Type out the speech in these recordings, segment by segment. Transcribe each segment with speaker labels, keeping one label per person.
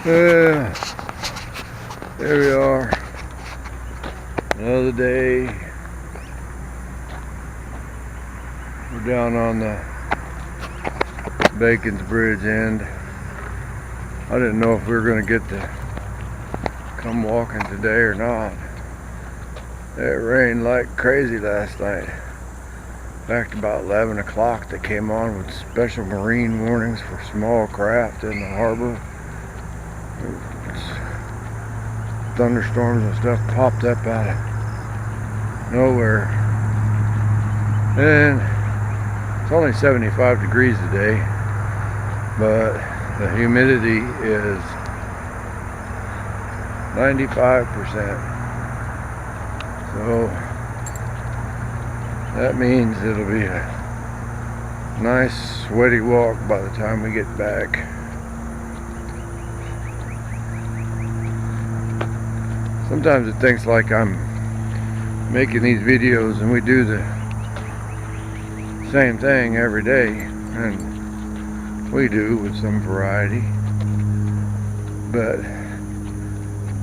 Speaker 1: There we are. Another day. We're down on the Bacon's Bridge end. I didn't know if we were going to get to come walking today or not. It rained like crazy last night. Back to about 11 o'clock they came on with special marine warnings for small craft in the harbor. Thunderstorms and stuff popped up out of nowhere. And it's only 75 degrees today, but the humidity is 95%. So that means it'll be a nice sweaty walk by the time we get back. Sometimes it thinks like I'm making these videos and we do the same thing every day, and we do with some variety, but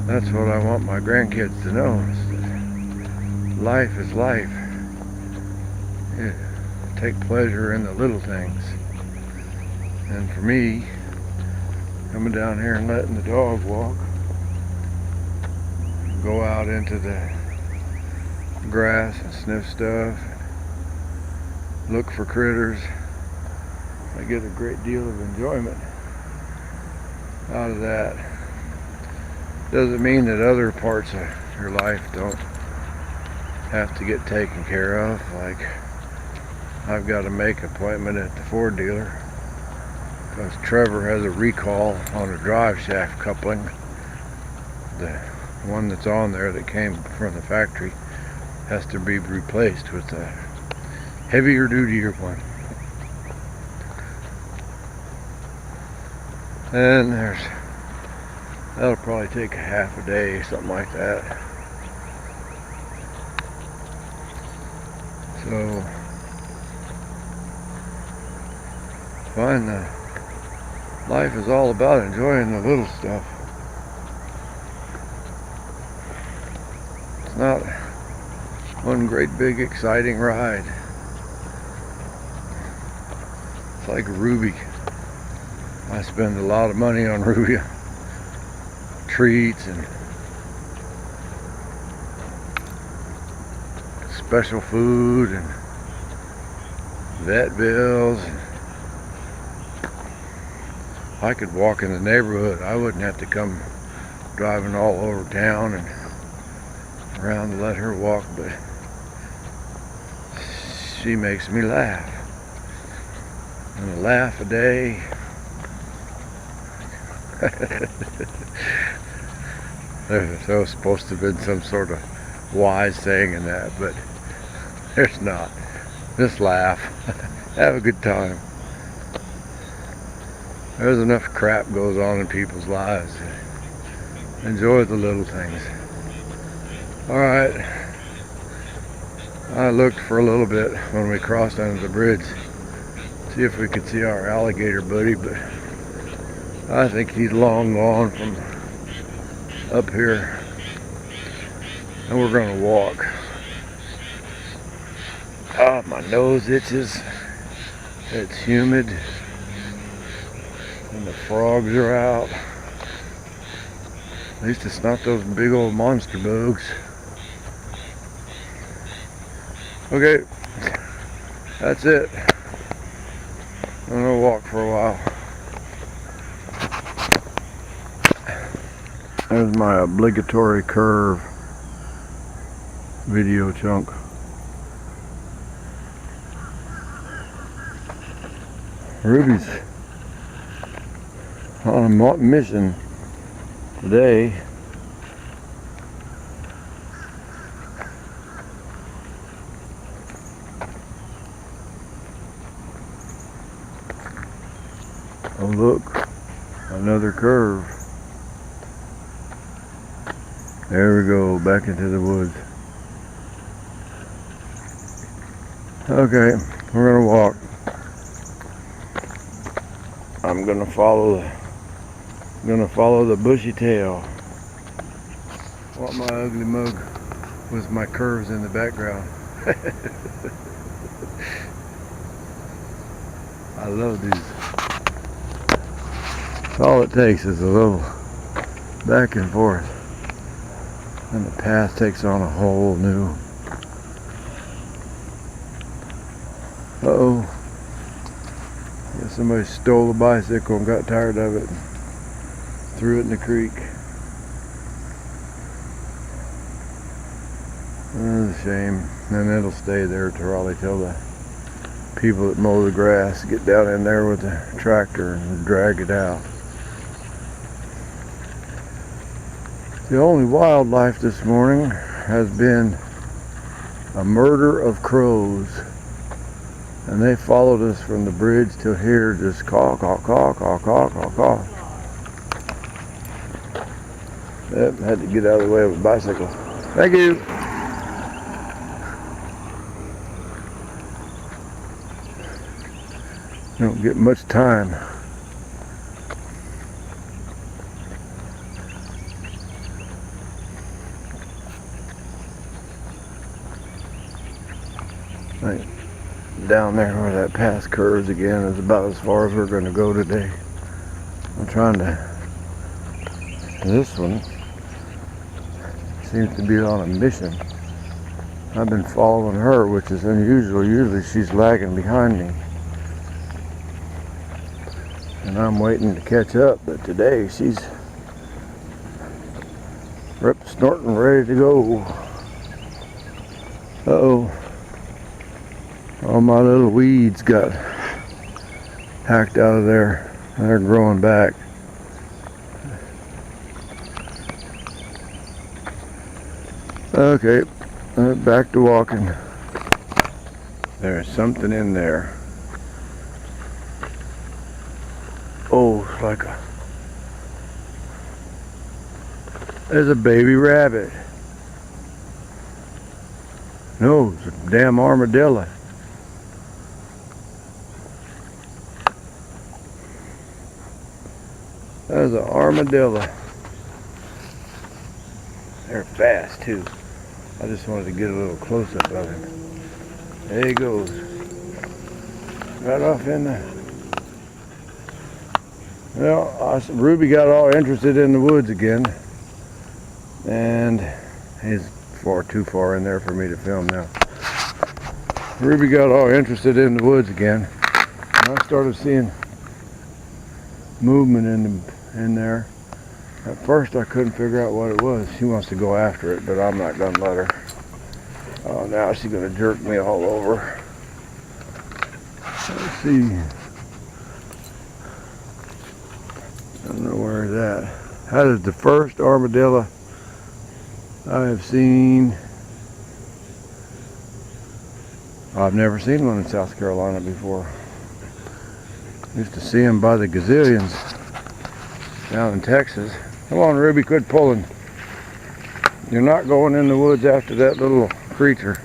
Speaker 1: that's what I want my grandkids to know, is that life is life. Yeah, take pleasure in the little things. And for me, coming down here and letting the dog walk, go out into the grass and sniff stuff, look for critters, I get a great deal of enjoyment out of that. Doesn't mean that other parts of your life don't have to get taken care of. Like, I've got to make an appointment at the Ford dealer because Trevor has a recall on a drive shaft coupling. The one that's on there that came from the factory has to be replaced with a heavier duty one. And that'll probably take a half a day, something like that. So find life is all about enjoying the little stuff. It's not one great big exciting ride. It's like Ruby. I spend a lot of money on Ruby. Treats and special food and vet bills. If I could walk in the neighborhood, I wouldn't have to come driving all over town and around to let her walk, but she makes me laugh. And a laugh a day. There's supposed to have been some sort of wise saying in that, but there's not. Just laugh. Have a good time. There's enough crap goes on in people's lives. Enjoy the little things. Alright, I looked for a little bit when we crossed under the bridge, see if we could see our alligator buddy, but I think he's long gone from up here, and we're going to walk. Ah, my nose itches, it's humid, and the frogs are out. At least it's not those big old monster bugs. Okay, that's it. I'm gonna walk for a while. There's my obligatory curve video chunk. Ruby's on a mission today. Oh look, another curve. There we go, back into the woods. Okay, we're gonna walk. I'm gonna follow I'm gonna follow the bushy tail. What my ugly mug was my curves in the background. I love these. All it takes is a little back and forth, and the path takes on a whole new. Uh-oh. Guess somebody stole a bicycle and got tired of it and threw it in the creek. That's a shame. And it'll stay there probably till the people that mow the grass get down in there with the tractor and drag it out. The only wildlife this morning has been a murder of crows. And they followed us from the bridge till here, just caw, caw, caw, caw, caw, caw, caw. Yep, had to get out of the way of a bicycle. Thank you. Don't get much time. Right down there where that path curves again is about as far as we're going to go today. I'm trying to. This one seems to be on a mission. I've been following her, which is unusual. Usually she's lagging behind me. And I'm waiting to catch up, but today she's ripped, snorting, ready to go. Uh-oh. All my little weeds got hacked out of there. They're growing back. Okay, back to walking. There's something in there. Oh, it's like a... There's a baby rabbit. No, it's a damn armadillo. There's an armadillo. They're fast too. I just wanted to get a little close-up of him. There he goes. Right off in there. Well, Ruby got all interested in the woods again. And he's too far in there for me to film now. Ruby got all interested in the woods again. And I started seeing movement in there. At first I couldn't figure out what it was. She wants to go after it, but I'm not gonna let her. Oh, now she's gonna jerk me all over. Let's see. I don't know where it's at. That is the first armadillo I have seen. I've never seen one in South Carolina before. Used to see them by the gazillions down in Texas. Come on, Ruby, quit pulling. You're not going in the woods after that little creature.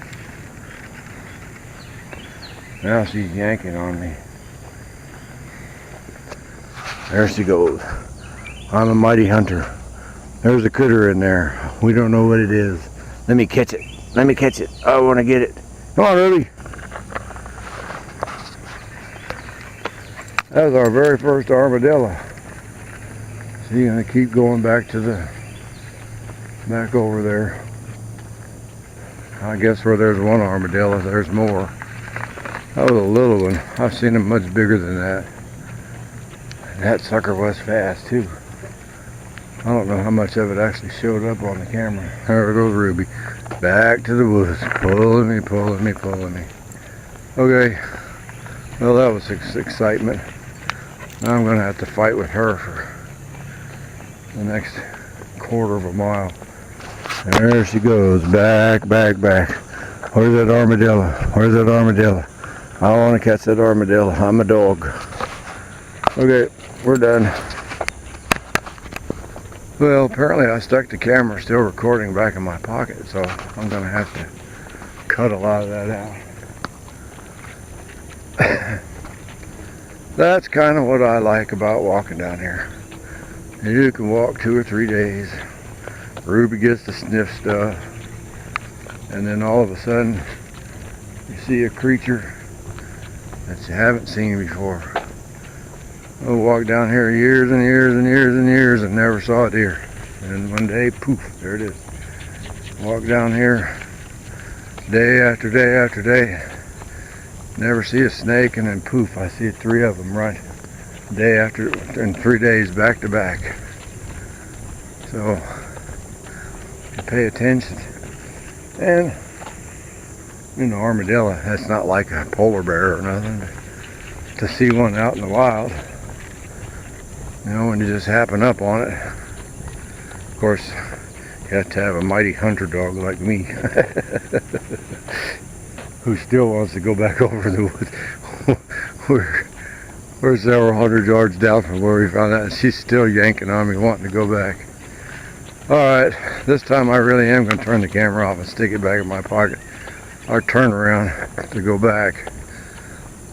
Speaker 1: Now she's yanking on me. There she goes. I'm a mighty hunter. There's a critter in there. We don't know what it is. Let me catch it. Let me catch it. I want to get it. Come on, Ruby. That was our very first armadillo. She's gonna keep going back over there. I guess where there's one armadillo, there's more. That was a little one. I've seen them much bigger than that. And that sucker was fast too. I don't know how much of it actually showed up on the camera. There goes Ruby. Back to the woods. Pulling me, pulling me, pulling me. Okay. Well, that was excitement. Now I'm gonna have to fight with her for the next quarter of a mile. There she goes, back, back, back. Where's that armadillo? Where's that armadillo? I want to catch that armadillo. I'm a dog. Okay, we're done. Well, apparently I stuck the camera still recording back in my pocket, so I'm going to have to cut a lot of that out. That's kind of what I like about walking down here. You can walk 2 or 3 days. Ruby gets to sniff stuff, and then all of a sudden you see a creature that you haven't seen before. I walked down here years and years and years and years and never saw a deer. And one day, poof, there it is. Walk down here day after day after day. Never see a snake, and then poof, I see 3 of them right day after, in 3 days back to back. So you pay attention. And you know, armadillo, that's not like a polar bear or nothing. To see one out in the wild, you know, when you just happen up on it. Of course, you have to have a mighty hunter dog like me who still wants to go back over the woods. We're several hundred yards down from where we found that, and she's still yanking on me, wanting to go back. Alright, this time I really am going to turn the camera off and stick it back in my pocket. Our turnaround to go back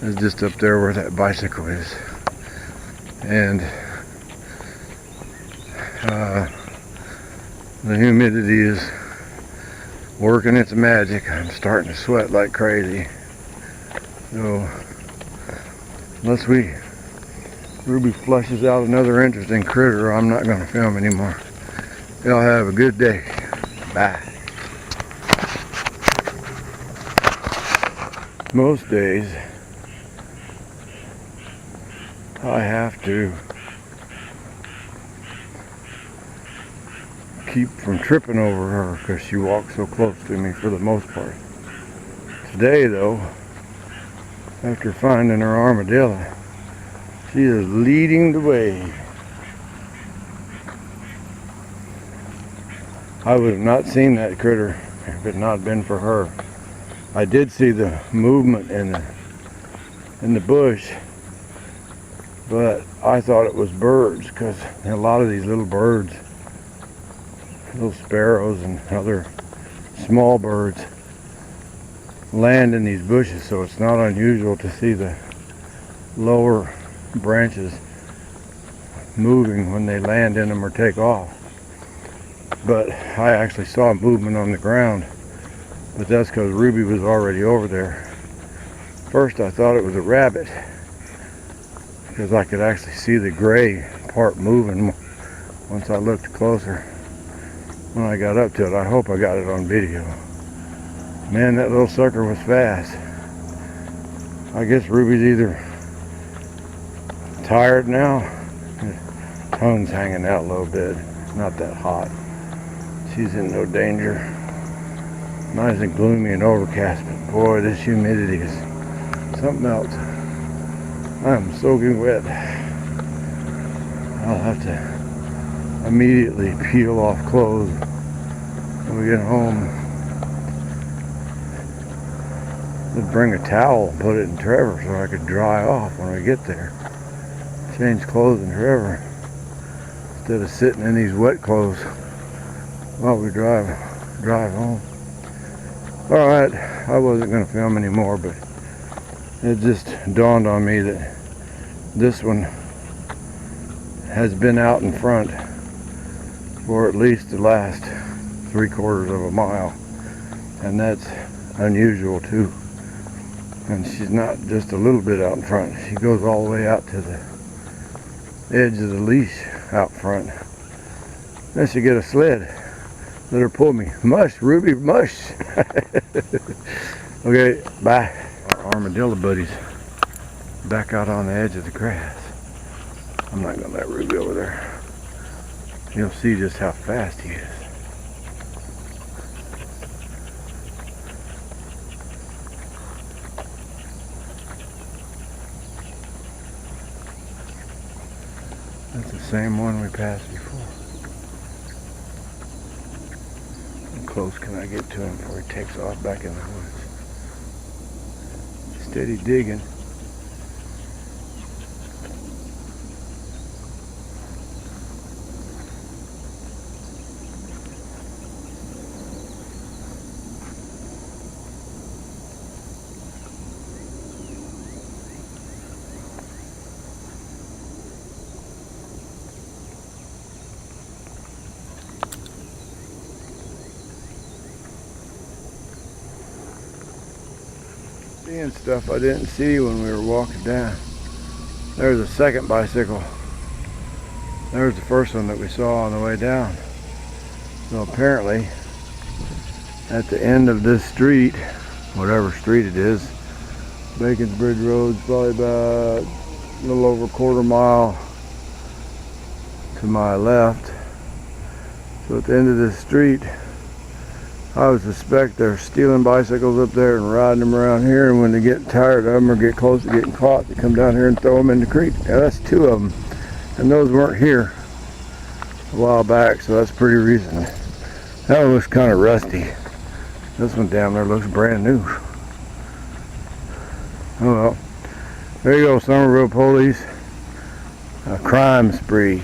Speaker 1: is just up there where that bicycle is. And the humidity is working its magic. I'm starting to sweat like crazy. So unless Ruby flushes out another interesting critter, I'm not going to film anymore. Y'all have a good day. Bye. Most days I have to keep from tripping over her because she walks so close to me for the most part. Today though, after finding her armadillo, she is leading the way. I would have not seen that critter if it had not been for her. I did see the movement in the bush, but I thought it was birds because a lot of these little birds, little sparrows and other small birds, land in these bushes, so it's not unusual to see the lower branches moving when they land in them or take off. But I actually saw movement on the ground, but that's because Ruby was already over there. First I thought it was a rabbit because I could actually see the gray part moving once I looked closer. When I got up to it, I hope I got it on video. Man, that little sucker was fast. I guess Ruby's either tired now, her tongue's hanging out a little bit, not that hot. She's in no danger. Nice and gloomy and overcast, but boy, this humidity is something else. I'm soaking wet. I'll have to immediately peel off clothes when we get home. Let's bring a towel and put it in Trevor so I could dry off when we get there. Change clothes in Trevor instead of sitting in these wet clothes while we drive home. Alright, I wasn't going to film anymore, but it just dawned on me that this one has been out in front for at least the last 3/4 of a mile, and that's unusual too. And she's not just a little bit out in front, she goes all the way out to the edge of the leash out front. Then she get a sled. Let her pull me. Mush, Ruby, mush. Okay, bye. Our armadillo buddies back out on the edge of the grass. I'm not gonna let Ruby over there. You'll see just how fast he is. That's the same one we passed before. How close can I get to him before he takes off back in the woods? Steady digging. Seeing stuff I didn't see when we were walking down. There's a second bicycle. There's the first one that we saw on the way down. So apparently, at the end of this street, whatever street it is, Bacon's Bridge Road's probably about a little over a quarter mile to my left. So at the end of this street, I would suspect they're stealing bicycles up there and riding them around here, and when they get tired of them or get close to getting caught, they come down here and throw them in the creek. Yeah, that's two of them, and those weren't here a while back, so that's pretty recent. That one looks kind of rusty. This one down there looks brand new. Oh well, there you go, Somerville police. A crime spree.